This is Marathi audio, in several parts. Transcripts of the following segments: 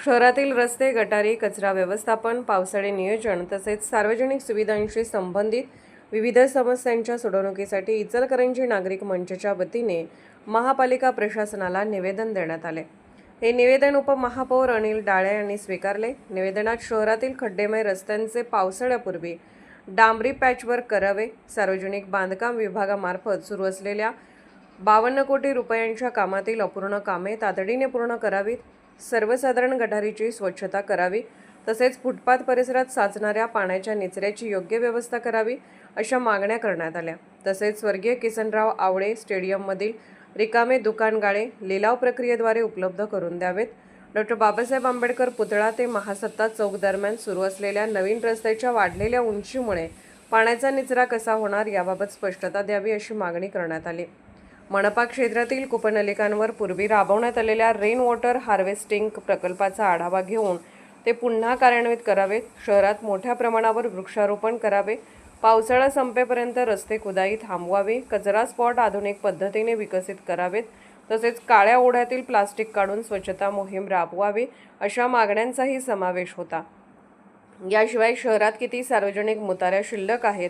शहरातील रस्ते, गटारी, कचरा व्यवस्थापन, पावसाळी नियोजन तसेच सार्वजनिक सुविधांशी संबंधित विविध समस्यांच्या सोडवणुकीसाठी इचलकरंजी नागरिक मंचच्या वतीने महापालिका प्रशासनाला निवेदन देण्यात आले। हे निवेदन उपमहापौर अनिल डाळे यांनी स्वीकारले। निवेदनात शहरातील खड्डेमय रस्त्यांचे पावसाळ्यापूर्वी डांबरी पॅचवर्क करावे, सार्वजनिक बांधकाम विभागामार्फत सुरू असलेल्या 52 कोटी रुपयांच्या कामातील अपूर्ण कामे तातडीने पूर्ण करावीत, सर्वसाधारण गटारीची स्वच्छता करावी, तसेच फुटपाथ परिसरात साचणाऱ्या पाण्याच्या निचऱ्याची योग्य व्यवस्था करावी अशा मागण्या करण्यात आल्या। तसेच स्वर्गीय किसनराव आवळे स्टेडियममधील रिकामे दुकानगाळे लिलाव प्रक्रियेद्वारे उपलब्ध करून द्यावेत। डॉ. बाबासाहेब आंबेडकर पुतळा ते महासत्ता चौक दरम्यान सुरू असलेल्या नवीन रस्त्याच्या वाढलेल्या उंचीमुळे पाण्याचा निचरा कसा होणार याबाबत स्पष्टता द्यावी अशी मागणी करण्यात आली। मनपा क्षेत्रातील कूपनलिकांवर पूर्वी राबवण्यात आलेल्या रेन वॉटर हार्वेस्टिंग प्रकल्पाचा आढावा घेऊन ते पुन्हा कार्यान्वित करावेत। शहरात मोठ्या प्रमाणावर वृक्षारोपण करावे, पावसाळा संपेपर्यंत रस्ते खुदाई थांबवावी, कचरा स्पॉट आधुनिक पद्धतीने विकसित करावेत, तसेच काळ्या ओढ्यातील प्लास्टिक काढून स्वच्छता मोहीम राबवावी अशा मागण्यांचाही समावेश होता। याशिवाय शहरात किती सार्वजनिक मुताऱ्या शिल्लक आहेत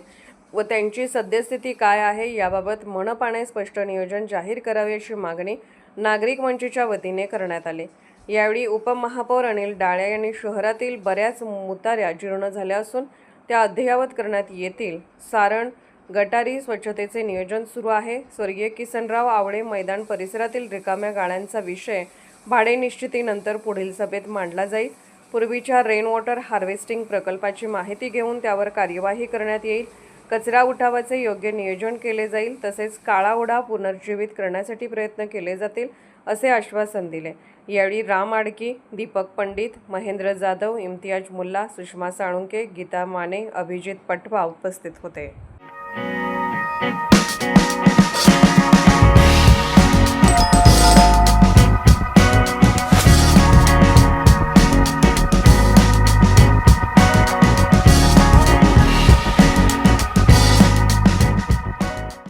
व त्यांची सद्यस्थिती काय आहे याबाबत मनपाने स्पष्ट नियोजन जाहीर करावे अशी मागणी नागरिक मंचच्या वतीने करण्यात आली। यावेळी उपमहापौर अनिल डाळे यांनी शहरातील बऱ्याच मुताऱ्या जीर्ण झाल्या असून त्या अद्ययावत करण्यात येतील। सारण गटारी स्वच्छतेचे नियोजन सुरू आहे। स्वर्गीय किसनराव आवळे मैदान परिसरातील रिकाम्या गाळ्यांचा विषय भाडे निश्चितीनंतर पुढील सभेत मांडला जाईल। पूर्वीच्या रेन वॉटर हार्वेस्टिंग प्रकल्पाची माहिती घेऊन त्यावर कार्यवाही करण्यात येईल। कचरा उठावाचे योग्य नियोजन केले जाईल, तसेच काळा ओढा पुनर्जीवित करण्यासाठी प्रयत्न केले जातील असे आश्वासन दिले। यावेळी राम आडकी, दीपक पंडित, महेंद्र जाधव, इम्तियाज मुल्ला, सुषमा साळुंके, गीता माने, अभिजित पटवा उपस्थित होते।